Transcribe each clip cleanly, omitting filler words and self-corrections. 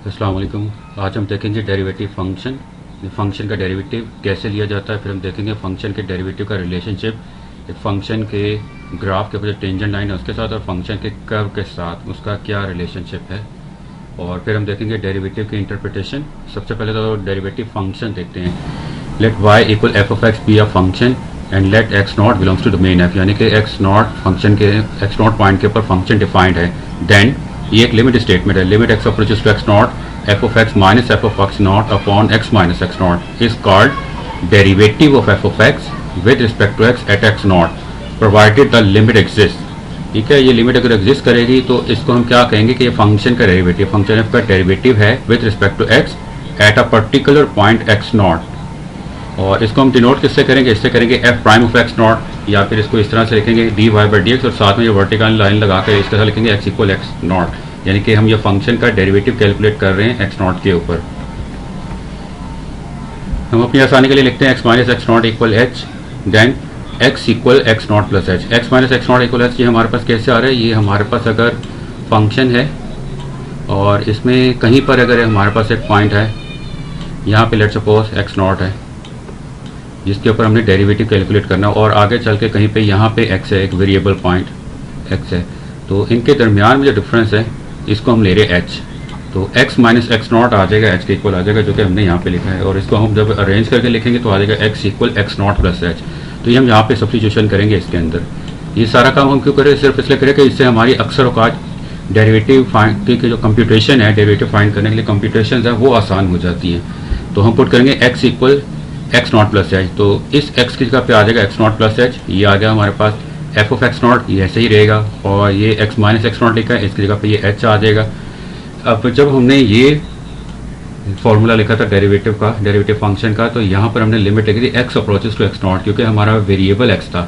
अस्सलाम वालेकुम। आज हम देखेंगे डेरिवेटिव फंक्शन। फंक्शन का डेरिवेटिव कैसे लिया जाता है, फिर हम देखेंगे फंक्शन के डेरिवेटिव का रिलेशनशिप एक फंक्शन के ग्राफ के ऊपर जो टेंजेंट लाइन है उसके साथ और फंक्शन के कर्व के साथ उसका क्या रिलेशनशिप है, और फिर हम देखेंगे डेरिवेटिव की इंटरप्रिटेशन। सबसे पहले तो डेरिवेटिव फंक्शन देखते हैं। Let y equal f of x be a function and let x nought belongs to domain f, यानी कि एक्स नॉट फंक्शन के एक्स नॉट पॉइंट के ऊपर फंक्शन डिफाइंड है। देन ये एक लिमिट स्टेटमेंट है। Limit x approaches to x nought f of x minus f of x nought upon x minus x nought is called derivative of f of x with respect to x at x nought provided the limit exist. ठीक है, ये limit अगर exist करेगी तो इसको हम क्या कहेंगे कि ये फंक्शन का डेरिवेटिव, फंक्शन एफ का डेरिवेटिव है with respect to x at a particular point x nought. और इसको हम डिनोट किससे करेंगे, इससे करेंगे f prime of x nought, या फिर इसको इस तरह से लिखेंगे d y by d x, और साथ में ये वर्टिकल लाइन लगा कर इसके साथ लिखेंगे एक्स इक्वल एक्स नॉट, यानी कि हम ये फंक्शन का डेरिवेटिव कैलकुलेट कर रहे हैं एक्स नॉट के ऊपर। हम अपनी आसानी के लिए लिखते हैं x minus x nought equal h, then x equal x nought plus h. X minus x nought equal h ये हमारे पास कैसे आ रहा है, ये हमारे पास अगर फंक्शन है और इसमें कहीं पर अगर हमारे पास एक पॉइंट है, यहाँ पे लेट सपोज एक्स नॉट है जिसके ऊपर हमने डेरिवेटिव कैलकुलेट करना, और आगे चल के कहीं पे यहाँ पे एक्स है, एक वेरिएबल पॉइंट एक्स है, तो इनके दरमियान में जो डिफरेंस है इसको हम ले रहे हैं एच। तो एक्स माइनस एक्स नॉट आ जाएगा, एच के इक्वल आ जाएगा, जो कि हमने यहाँ पे लिखा है, और इसको हम जब अरेंज करके लिखेंगे तो आ जाएगा x equal x nought plus H. तो ये हम यहाँ पे सब्स्टिट्यूशन करेंगे इसके अंदर। ये सारा काम हम क्यों करें, सिर्फ इसलिए करें कि इससे हमारी अक्सर औकात डेरिवेटिव फाइंड की जो कंप्यूटेशन है, डेरिवेटिव फाइंड करने के लिए कंप्यूटेशन है वो आसान हो जाती है। तो हम पुट करेंगे x equal x nought plus H, तो इस एक्स की जगह पे आ जाएगा एक्स नॉट प्लस एच, ये आ गया हमारे पास एफ ऑफ एक्स नॉट, ये ऐसे ही रहेगा, और ये एक्स माइनस एक्स नॉट लिखा है इसकी जगह पे ये एच आ जाएगा। अब जब हमने ये फॉर्मूला लिखा था डेरिवेटिव का, डेरिवेटिव फंक्शन का, तो यहाँ पर हमने लिमिट लिखी थी x approaches to x nought, क्योंकि हमारा वेरिएबल एक्स था,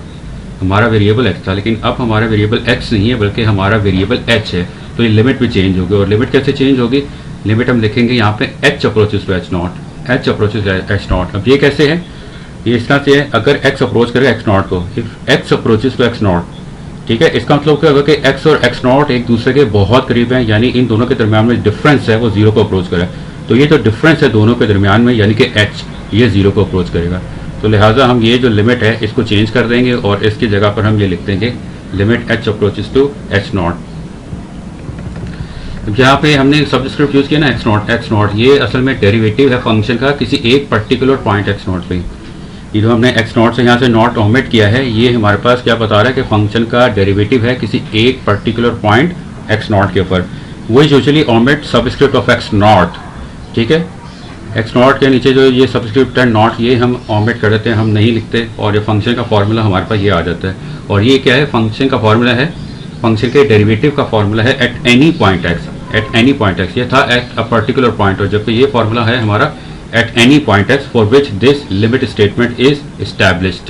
हमारा वेरिएबल एक्स था, लेकिन अब हमारा वेरिएबल एक्स नहीं है बल्कि हमारा वेरिएबल एच है, तो ये लिमिट भी चेंज होगी। और लिमिट कैसे चेंज होगी, लिमिट हम लिखेंगे यहाँ पे h approaches to h nought, h approaches h nought. अब ये कैसे है, ये इस तरह से है, अगर एक्स अप्रोच करेगा एक्स नॉट को, if x approaches to x nought, ठीक है, इसका मतलब क्या होगा कि एक्स और एक्स नॉट एक दूसरे के बहुत करीब हैं, यानी इन दोनों के दरमियान में डिफरेंस है वो जीरो को अप्रोच करे, तो ये जो डिफरेंस है दोनों के दरमियान में यानी कि एच, ये जीरो को अप्रोच करेगा। तो लिहाजा हम ये जो लिमिट है इसको चेंज कर देंगे और इसकी जगह पर हम ये लिख देंगे limit h approaches to h nought. यहाँ पे हमने सब्स्क्रिप्ट यूज किया ना एक्स नॉट, ये असल में डेरिवेटिव है फंक्शन का किसी एक पर्टिकुलर पॉइंट एक्स नॉट पे। ये जो हमने एक्स नॉट से यहाँ से नॉट ओमिट किया है, ये हमारे पास क्या बता रहा है कि फंक्शन का डेरिवेटिव है किसी एक पर्टिकुलर पॉइंट एक्स नॉट के ऊपर। वही usually omit subscript of x nought, ठीक है, एक्स नॉट के नीचे जो ये सब्स्क्रिप्ट है नॉट, ये हम ओमिट कर देते हैं, हम नहीं लिखते, और ये फंक्शन का फॉर्मूला हमारे पास ये आ जाता है। और ये क्या है, फंक्शन का फॉर्मूला है, फंक्शन के डेरिवेटिव का फॉर्मूला है eight any point x, eight any point x, ये था एट अ पर्टिकुलर पॉइंट, और जबकि ये फॉर्मूला है हमारा at any point x for which this limit statement is established.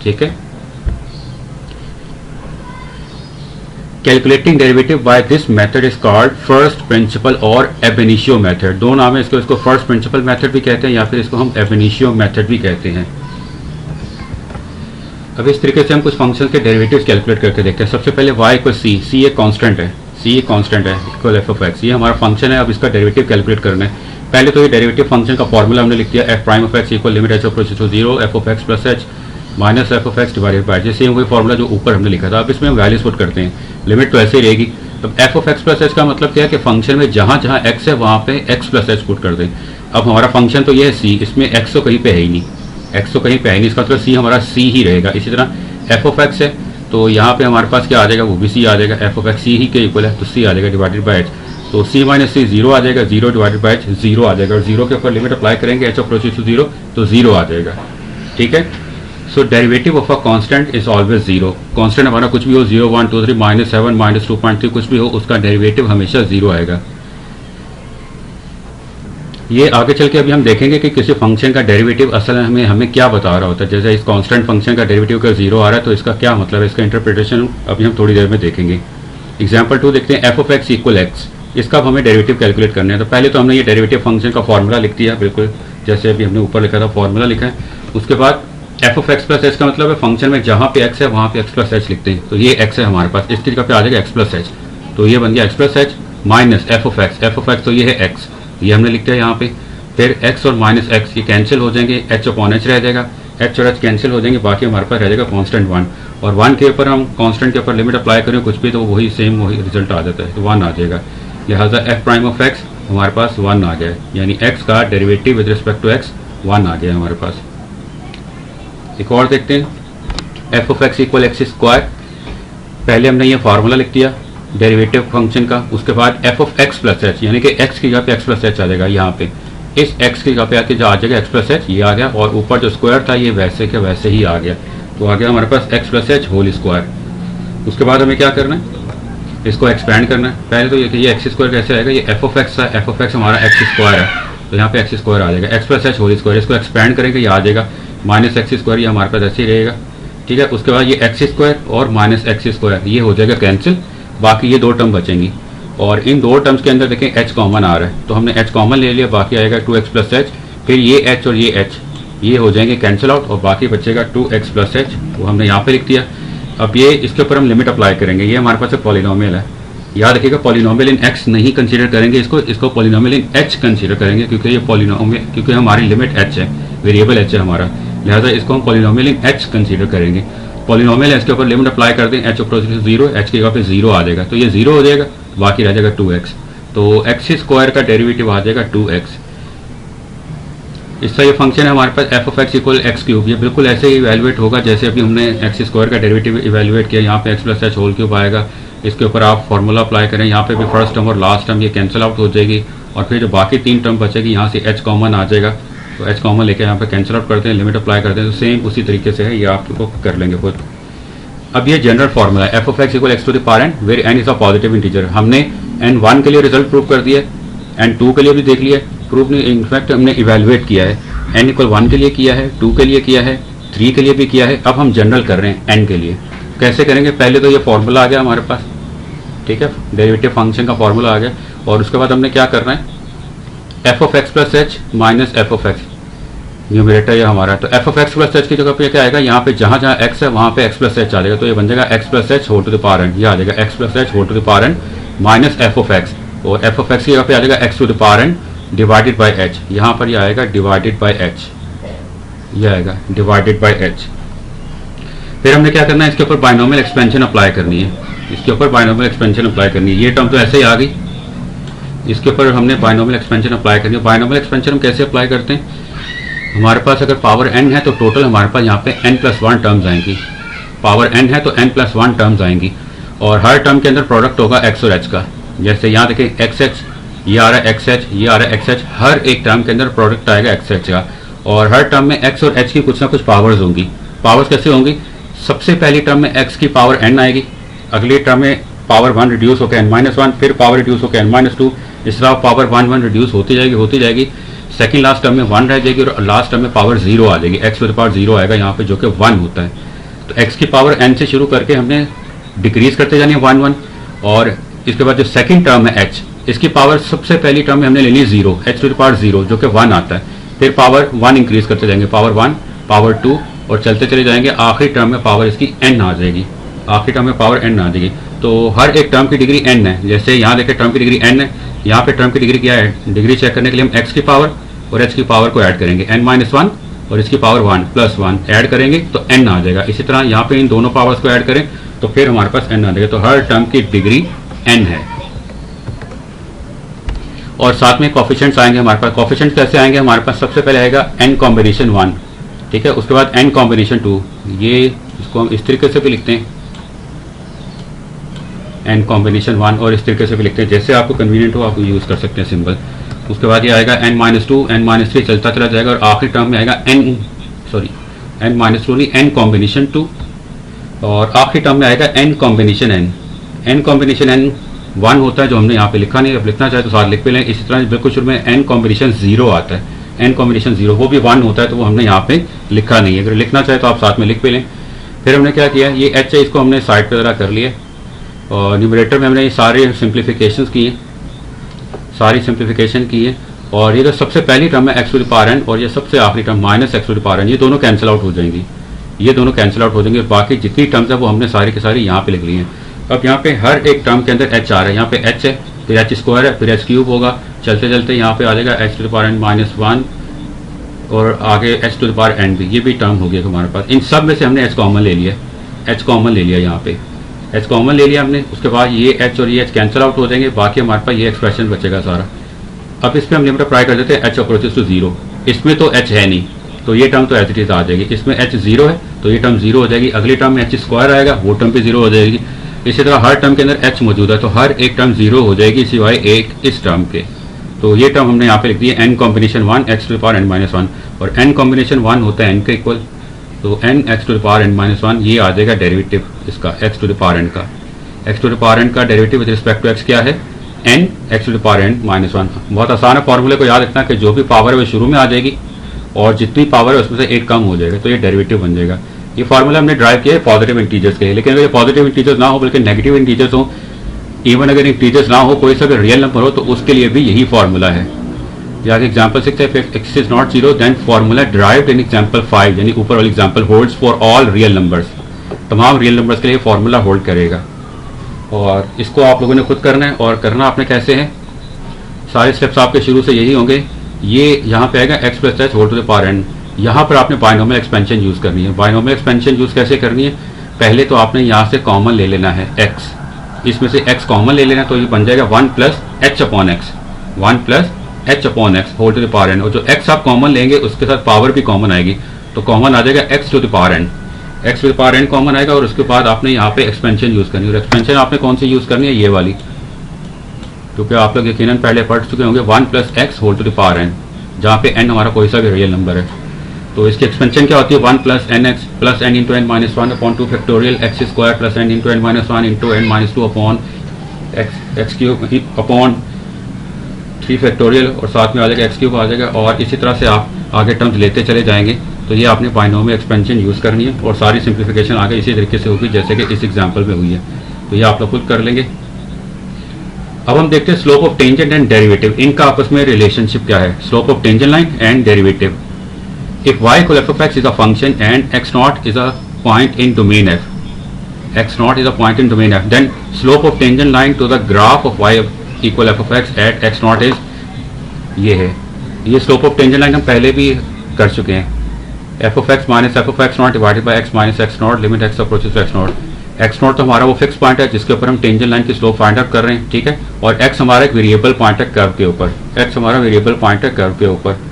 ठीक है, calculating derivative by this method is called first principle और एब इनिशियो मेथड। दो नाम है इसको फर्स्ट प्रिंसिपल मेथड भी कहते हैं या फिर इसको हम एब इनिशियो मेथड भी कहते हैं। अब इस तरीके से हम कुछ फंक्शन के डेरिवेटिव्स कैलकुलेट करके देखते हैं। सबसे पहले y इक्वल सी, सी एक कांस्टेंट है, सी एक कांस्टेंट है, इक्वल एफ ऑफ एक्स, ये हमारा फंक्शन है। अब इसका डेरिवेटिव कैलकुलेट करना है। पहले तो ये डेरिवेटिव फंक्शन का फॉर्मूला हमने लिख दिया, f prime of x equal limit h approaches to zero f of x plus h minus f of x divided by, जैसे वही फॉर्मूला जो ऊपर हमने लिखा था। अब इसमें हम वैल्यूज पुट करते हैं, लिमिट तो ऐसे ही रहेगी। अब F of x plus H का मतलब क्या है कि फंक्शन में जहां जहां एक्स है वहां पे एक्स प्लस एच पुट कर दें। अब हमारा फंक्शन तो ये है सी, इसमें एक्स तो कहीं पे है ही नहीं, एक्स तो कहीं पे है नहीं, इसका मतलब सी हमारा सी ही रहेगा। इसी तरह एफ ऑफ एक्स है तो यहाँ पे हमारे पास क्या आ जाएगा, वो भी सी आ जाएगा, एफ ऑफ एक्स सी ही के इक्वल है तो सी आ जाएगा डिवाइडेड बाय एच, तो सी माइनस सी जीरो आ जाएगा, zero divided by H zero आ जाएगा, और जीरो के ऊपर लिमिट अप्लाई करेंगे एच अप्रोचेस टू जीरो तो जीरो आ जाएगा। ठीक है, so derivative of a constant is always zero. Constant हमारा कुछ भी हो, 0 1 2 3 -7 -2.3 कुछ भी हो, उसका डेरिवेटिव हमेशा जीरो आएगा। ये आगे चल के अभी हम देखेंगे कि किसी फंक्शन का डेरिवेटिव असल में हमें क्या बता रहा होता है। जैसे इस कांस्टेंट फंक्शन का डेरिवेटिव का जीरो आ रहा है तो इसका क्या मतलब है, इसका इंटरप्रिटेशन अभी हम थोड़ी देर में देखेंगे। एग्जाम्पल 2 देखते हैं, f of x equal x, इसका अब हमें डेरिवेटिव कैलकुलेट करना है। तो पहले तो हमने ये डेरिवेटिव फंक्शन का फॉर्मूला लिख दिया, बिल्कुल जैसे अभी हमने ऊपर लिखा था फॉर्मूला लिखा है। उसके बाद F of x plus H का मतलब है फंक्शन में जहां पे एक्स है वहां पे एक्स प्लस एच लिखते हैं, तो ये एक्स है हमारे पास, इसकी जगह पे आ जाएगा एक्स प्लस एच, तो ये बन गया x plus h. Minus f of x, तो ये है एक्स, ये हमने लिख दिया यहाँ पे। फिर एक्स और माइनस एक्स ये कैंसिल हो जाएंगे, एच अपॉन एच रह जाएगा, एच और एच कैंसिल हो जाएंगे, बाकी हमारे पास रह जाएगा कांस्टेंट 1, और 1 के ऊपर हम कांस्टेंट के ऊपर लिमिट अप्लाई करें कुछ भी तो वही सेम वही रिजल्ट आ जाता है, तो 1 आ जाएगा। लिहाजा एफ प्राइम ऑफ एक्स हमारे पास 1 आ गया, यानी एक्स का derivative with respect to x 1 आ गया हमारे पास। एक और देखते हैं, f of x equal x square. पहले हमने ये फार्मूला लिख दिया डेरिवेटिव फंक्शन का, उसके बाद F of x plus H, यानी कि एक्स की जगह पे एक्स प्लस एच आ जाएगा, यहाँ पे इस एक्स की जगह पे आके जो आ जाएगा एक्स प्लस एच, ये आ गया, और ऊपर जो स्क्वायर था ये वैसे के वैसे ही आ गया, तो आ गया हमारे पास X plus H whole square. उसके बाद हमें क्या करना है, इसको एक्सपैंड करना है। पहले तो ये एक्स स्क्वायर कैसे आएगा, ये एफ ऑफ एक्स है, एफ ऑफ एक्स हमारा एक्स स्क्वायर है, तो यहाँ पे एक्स स्क्वायर आ जाएगा, x plus H whole square, इसको एक्सपैंड करेंगे ये आ जाएगा माइनस एक्स स्क्वायर, ये हमारे पास ऐसे ही रहेगा, ठीक है। उसके बाद ये एक्स स्क्वायर और माइनस एक्स स्क्वायर ये हो जाएगा कैंसिल, बाकी ये 2 टर्म बचेंगी, और इन 2 टर्म्स के अंदर देखें एच कॉमन आ रहा है, तो हमने एच कॉमन ले लिया, बाकी आएगा 2x प्लस एच, फिर ये एच और ये एच ये हो जाएंगे कैंसिल आउट, और बाकी बचेगा 2x प्लस एच, वो हमने यहाँ पे लिख दिया। अब ये इसके ऊपर हम लिमिट अप्लाई करेंगे, ये हमारे पास एक पॉलिनोमियल है, याद रखिएगा पॉलिनोमियल इन x नहीं कंसीडर करेंगे इसको पॉलिनोमियल इन h कंसीडर करेंगे, क्योंकि ये पॉलिनोमियल, क्योंकि हमारी लिमिट h है, वेरिएबल h है हमारा, लिहाजा इसको हम पॉलिनोमियल इन h कंसीडर करेंगे। पॉलिनोमियल इसके ऊपर लिमिट अप्लाई कर दें, h ऊपर 0, h की जगह पे 0 आ जाएगा, तो ये 0 हो जाएगा, बाकी रह जाएगा 2x, तो x स्क्वायर का डेरिवेटिव आ जाएगा 2x। इसका ये फंक्शन है हमारे पास F of x equal X cube, ये बिल्कुल ऐसे ही इवेल्युएट होगा जैसे अभी हमने एक्स स्क्वायर का डेरिवेटिव इवेल्युएट किया, यहाँ पे X plus H whole cube आएगा, इसके ऊपर आप फार्मूला अप्लाई करें, यहाँ पे भी फर्स्ट टर्म और लास्ट टर्म ये कैंसिल आउट हो जाएगी, और फिर जो बाकी 3 टर्म बचेगी यहाँ से एच कॉमन आ जाएगा, तो एच कॉमन लेके यहाँ पे कैंसिल आउट करते हैं, लिमिट अप्लाई करते हैं, तो सेम उसी तरीके से है, ये आपको कर लेंगे खुद। अब ये जनरल फार्मूला है f of x equal x to the power n where n is a positive integer. हमने n1 के लिए रिजल्ट प्रूव कर दिया, n2 के लिए भी देख लिया, प्रूफ नहीं इनफैक्ट हमने इवेल्युएट किया है, n इक्वल 1 के लिए किया है, 2 के लिए किया है, 3 के लिए भी किया है। अब हम जनरल कर रहे हैं n के लिए, कैसे करेंगे, पहले तो ये फॉर्मूला आ गया हमारे पास, ठीक है, डेरिवेटिव फंक्शन का फॉर्मूला आ गया, और उसके बाद हमने क्या करना है, f of x plus h minus f of x, numerator ये हमारा, तो F of x plus H की जगह पे क्या आएगा, यहाँ पे जहाँ जहाँ एक्स है वहाँ पे एक्स प्लस एच आ जाएगा, तो ये बन जाएगा x plus H whole to the power n, ये आ जाएगा x plus H whole to the power n minus f of x, और एफ ऑफ एक्स की जगह पे आ जाएगा x to the power n divided by h, यहाँ पर ये आएगा डिवाइडेड बाई एच, ये आएगा डिवाइडेड बाई एच। फिर हमने क्या करना है, इसके ऊपर बाइनोमियल एक्सपेंशन अप्लाई करनी है, इसके ऊपर बाइनोमियल एक्सपेंशन अप्लाई करनी है, ये टर्म तो ऐसे ही आ गई, इसके ऊपर हमने बाइनोमियल एक्सपेंशन अप्लाई करनी है। बाइनोमियल एक्सपेंशन हम कैसे अप्लाई करते हैं, हमारे पास अगर पावर n है तो टोटल हमारे पास यहाँ पे n+1 टर्म्स आएंगी, पावर n है तो n+1 टर्म्स आएंगी, और हर टर्म के अंदर प्रोडक्ट होगा x और h का, जैसे यहाँ देखें xh, ये आ रहा है xh, ये आ रहा है xh, हर एक टर्म के अंदर प्रोडक्ट आएगा xh का, और हर टर्म में x और h की कुछ ना कुछ पावर्स होंगी। पावर्स कैसे होंगी, सबसे पहली टर्म में x की पावर n आएगी, अगली टर्म में पावर 1 रिड्यूस होकर n-1, फिर पावर रिड्यूस होकर n-2, इस तरह पावर 1 रिड्यूस होती जाएगी, सेकंड लास्ट टर्म में 1 रह जाएगी, और लास्ट टर्म में पावर 0 आ जाएगी, x टू द पावर 0 आएगा यहाँ पे जो कि 1 होता है। तो x की पावर n से शुरू करके हमने डिक्रीज करते जानी है 1, और इसके बाद जो सेकंड टर्म है h, इसकी पावर सबसे पहली टर्म में हमने लेनी है 0, h टू द पावर 0 जो कि 1 आता है, फिर पावर 1 इंक्रीज करते जाएंगे, पावर 1, पावर 2, और चलते चले जाएंगे, आखिरी टर्म में पावर इसकी n आ जाएगी, आखिरी टर्म में पावर n आ जाएगी। तो हर एक टर्म की डिग्री n है, जैसे यहाँ देखें टर्म की डिग्री n है, यहाँ पे टर्म की डिग्री क्या है, डिग्री चेक करने के लिए हम x की पावर और h की पावर को ऐड करेंगे, n-1 और इसकी पावर 1+1 ऐड करेंगे तो n आ जाएगा। इसी तरह यहाँ पे इन दोनों पावर्स को ऐड करें तो फिर हमारे पास n आ जाएगा, तो हर टर्म की डिग्री n है। और साथ में कोफिशिएंट्स आएंगे हमारे पास, कोफिशिएंट्स कैसे आएंगे हमारे पास, सबसे पहले आएगा n कॉम्बिनेशन 1, ठीक है, उसके बाद n कॉम्बिनेशन 2, ये इसको हम इस तरीके से भी लिखते हैं n कॉम्बिनेशन 1, और इस तरीके से भी लिखते हैं, जैसे आपको कन्वीनियंट हो आप यूज़ कर सकते हैं सिंबल। उसके बाद ये आएगा n-2, n-3 चलता चला जाएगा, और आखिरी टर्म में आएगा n कॉम्बिनेशन 2, और आखिरी टर्म में आएगा n combination n combination n 1 होता है जो हमने यहाँ पे लिखा नहीं, अब लिखना चाहे तो साथ लिख पे लें। इसी तरह बिल्कुल शुरू में n कॉम्बिनेशन 0 आता है, n कॉम्बिनेशन 0 वो भी 1 होता है, तो वो हमने यहाँ पे लिखा नहीं है, अगर लिखना चाहे तो आप साथ में लिख पे लें। फिर हमने क्या किया, ये h है इसको हमने साइड पे ज़रा कर लिया, और न्यूमरेटर में हमने ये सारे सिंप्लीफिकेशन किए, सारी सिंप्लीफिकेशन की है, और ये जो सबसे पहली टर्म है x to the power n, और ये सबसे आखिरी term minus x to the power n, ये दोनों कैंसिल आउट हो जाएंगी, ये दोनों कैंसिल आउट हो जाएंगे, और बाकी जितनी टर्म्स है वो हमने सारी की सारी यहाँ पे लिख ली हैं। अब यहाँ पे हर एक टर्म के अंदर h आ रहा है, यहाँ पे h है, फिर एच स्क्वायर है, फिर एच क्यूब होगा, चलते चलते यहाँ पे आ जाएगा H two the power n minus 1 और आगे H two the power n भी, ये भी टर्म हो गया हमारे पास। इन सब में से हमने एच कॉमन ले लिया, एच कॉमन ले लिया, यहाँ पे एच कॉमन ले लिया हमने। उसके बाद ये एच और ये एच कैंसिल आउट हो जाएंगे, बाकी हमारे पास ये एक्सप्रेशन बचेगा सारा। अब इसमें हम लिमिट अप्लाई कर देते हैं एच अप्रोचेस टू 0। इसमें तो एच है नहीं, तो ये टर्म तो एज इट इज आ जाएगी। इसमें एच 0 है तो ये टर्म 0 हो जाएगी। अगली टर्म में एच स्क्वायर आएगा, वो टर्म भी 0 हो जाएगी। इसी तरह हर टर्म के अंदर एच मौजूद है तो हर एक टर्म 0 हो जाएगी सिवाय एक इस टर्म के। तो ये टर्म हमने यहाँ पे लिख दी है n combination 1 x to the power n minus 1, और n कॉम्बिनेशन 1 होता है n के इक्वल, तो n x to the power n minus 1 ये आ जाएगा डेरिवेटिव इसका x to the power n का। x to the power n का derivative with respect to x क्या है, n x to the power n minus 1। बहुत आसान है, फॉर्मूले को याद रखना कि जो भी पावर है वो शुरू में आ जाएगी और जितनी पावर है उसमें से एक कम हो जाएगा, तो ये डेरिवेटिव बन जाएगा। ये फार्मूला हमने ड्राइव किया है पॉजिटिव इंटीजर्स के, लेकिन अगर ये पॉजिटिव इंटीजर्स ना हो बल्कि नेगेटिव इंटीजर्स हो, इवन अगर इंटीजर्स ना हो, कोई सा अगर रियल नंबर हो तो उसके लिए भी यही फार्मूला है। आगे एग्जाम्पल 6 है, if x is not 0 then formula derived in example 5, यानी ऊपर वाली example holds for all real numbers, तमाम रियल नंबर्स के लिए फार्मूला होल्ड करेगा। और इसको आप लोगों ने खुद करना है, और करना आपने कैसे है, सारे स्टेप्स आपके शुरू से यही होंगे। ये यहाँ पे आएगा x plus H whole to the power n, यहाँ पर आपने बाइनोमियल एक्सपेंशन यूज करनी है। बाइनोमियल एक्सपेंशन यूज कैसे करनी है, पहले तो आपने यहाँ से कॉमन ले लेना है x, इसमें से x कॉमन ले लेना, तो ये बन जाएगा 1 plus h upon x, 1 plus h upon x whole to the power n, और जो x आप कॉमन लेंगे उसके साथ पावर भी कॉमन आएगी, तो कॉमन आ जाएगा x to the power n, x to the power n common आएगा। और उसके बाद आपने यहाँ पे एक्सपेंशन यूज करनी है, और एक्सपेंशन आपने कौन सी यूज करनी है, ये वाली, क्योंकि आप लोग यकीनन पहले पढ़ चुके होंगे 1 plus x whole to the power n, जहाँ पे n हमारा कोई सा भी रियल नंबर है। तो इसकी एक्सपेंशन क्या होती है, 1 plus n x plus n into n minus 1 upon 2 factorial x square plus n into n minus 1 into n minus 2 upon x cube upon 3 factorial, और साथ में आ जाएगा एक्स क्यूब आ जाएगा। और इसी तरह से आप आगे टर्म्स लेते चले जाएंगे। तो ये आपने बाइनोमियल एक्सपेंशन यूज़ करनी है, और सारी सिंप्लीफिकेशन आगे इसी तरीके से होगी जैसे कि इस एग्जाम्पल में हुई है। तो ये आप लोग खुद कर लेंगे। अब हम देखते हैं slope of tangent and derivative, इनका आपस में रिलेशनशिप क्या है, slope of tangent line and derivative. If y equal f of x is a function and x naught is a point in domain f, x naught is a point in domain f, then slope of tangent line to the graph of y equal f of x at x naught is, ये है, ये slope of tangent line हम पहले भी कर चुके हैं, f of x minus f of x naught divided by x minus x naught limit x approaches to x naught। x naught तो हमारा वो फिक्स पॉइंट है जिसके ऊपर हम टेंजेंट लाइन की स्लोप फाइंड आउट कर रहे हैं, ठीक है, और x हमारा एक वेरिएबल पॉइंट है कर्व के ऊपर, x हमारा वेरिएबल पॉइंट है कर्व के ऊपर।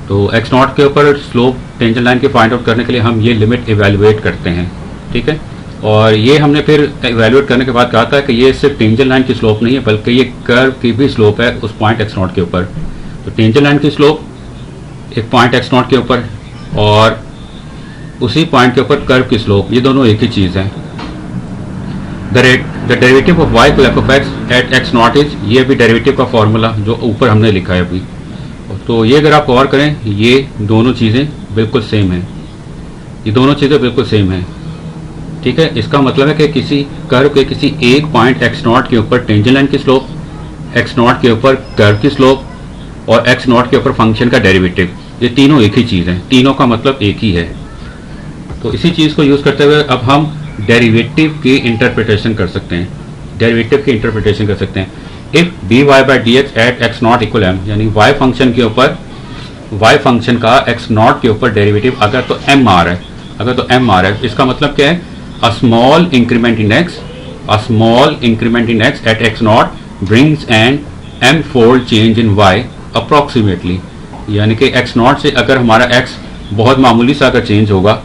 तो x नॉट के ऊपर स्लोप टेंजेंट लाइन के फाइंड आउट करने के लिए हम ये लिमिट इवेल्युएट करते हैं, ठीक है। और ये हमने फिर इवेल्युएट करने के बाद कहा था कि ये सिर्फ टेंजेंट लाइन की स्लोप नहीं है बल्कि ये कर्व की भी स्लोप है उस पॉइंट x नॉट के ऊपर। तो टेंजेंट लाइन की स्लोप एक पॉइंट x नॉट के ऊपर और उसी पॉइंट के ऊपर कर्व की स्लोप, ये दोनों एक ही चीज़ है। The derivative of y equal f of x at x nought is, ये भी डेरिवेटिव का फॉर्मूला जो ऊपर हमने लिखा है अभी। तो ये अगर आप गौर करें, ये दोनों चीज़ें बिल्कुल सेम हैं, ये दोनों चीज़ें बिल्कुल सेम हैं, ठीक है। इसका मतलब है कि किसी कर्व के किसी एक पॉइंट x नॉट के ऊपर टेंजेंट लाइन की स्लोप, x नॉट के ऊपर कर्व की स्लोप और x नॉट के ऊपर फंक्शन का डेरिवेटिव, ये तीनों एक ही चीज़ हैं, तीनों का मतलब एक ही है। तो इसी चीज़ को यूज़ करते हुए अब हम डेरिवेटिव की इंटरप्रिटेशन कर सकते हैं, डेरिवेटिव की इंटरप्रिटेशन कर सकते हैं। If dy by dx at x nought equal m, यानी y फंक्शन के ऊपर, y फंक्शन का x नॉट के ऊपर डेरिवेटिव अगर तो m आ रहा है, अगर तो m आ रहा है, इसका मतलब क्या है, a small increment in x, a small increment in x at x nought brings an m fold change in y approximately, यानी कि x नॉट से अगर हमारा x बहुत मामूली सा अगर चेंज होगा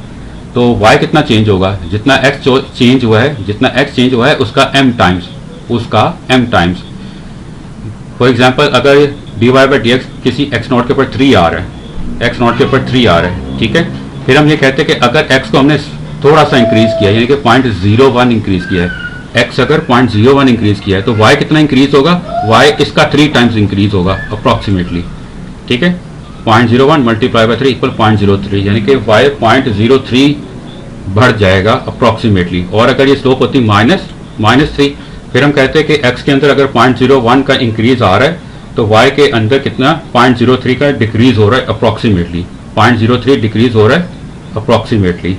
तो y कितना चेंज होगा, जितना x चेंज हुआ है, जितना x चेंज हुआ है उसका m टाइम्स, उसका m टाइम्स। फॉर एग्जाम्पल अगर dy बाई dx किसी x नॉट के ऊपर 3 आ रहा है, x नॉट के ऊपर 3 आ रहा है, ठीक है, फिर हम ये कहते हैं कि अगर x को हमने थोड़ा सा इंक्रीज किया, यानी कि 0.01 इंक्रीज किया है, x अगर 0.01 इंक्रीज किया है तो y कितना इंक्रीज होगा, y इसका 3 टाइम्स इंक्रीज होगा अप्रॉक्सीमेटली, ठीक है। 0.01 मल्टीप्लाई बाई 3 इक्वल 0.03, यानी कि y 0.03 बढ़ जाएगा अप्रॉक्सीमेटली। और अगर ये स्लोप होती -3, फिर हम कहते हैं कि x के अंदर अगर 0.01 का इंक्रीज आ रहा है तो y के अंदर कितना 0.03 का डिक्रीज हो रहा है अप्रॉक्सीमेटली, 0.03 डिक्रीज हो रहा है अप्रॉक्सीमेटली।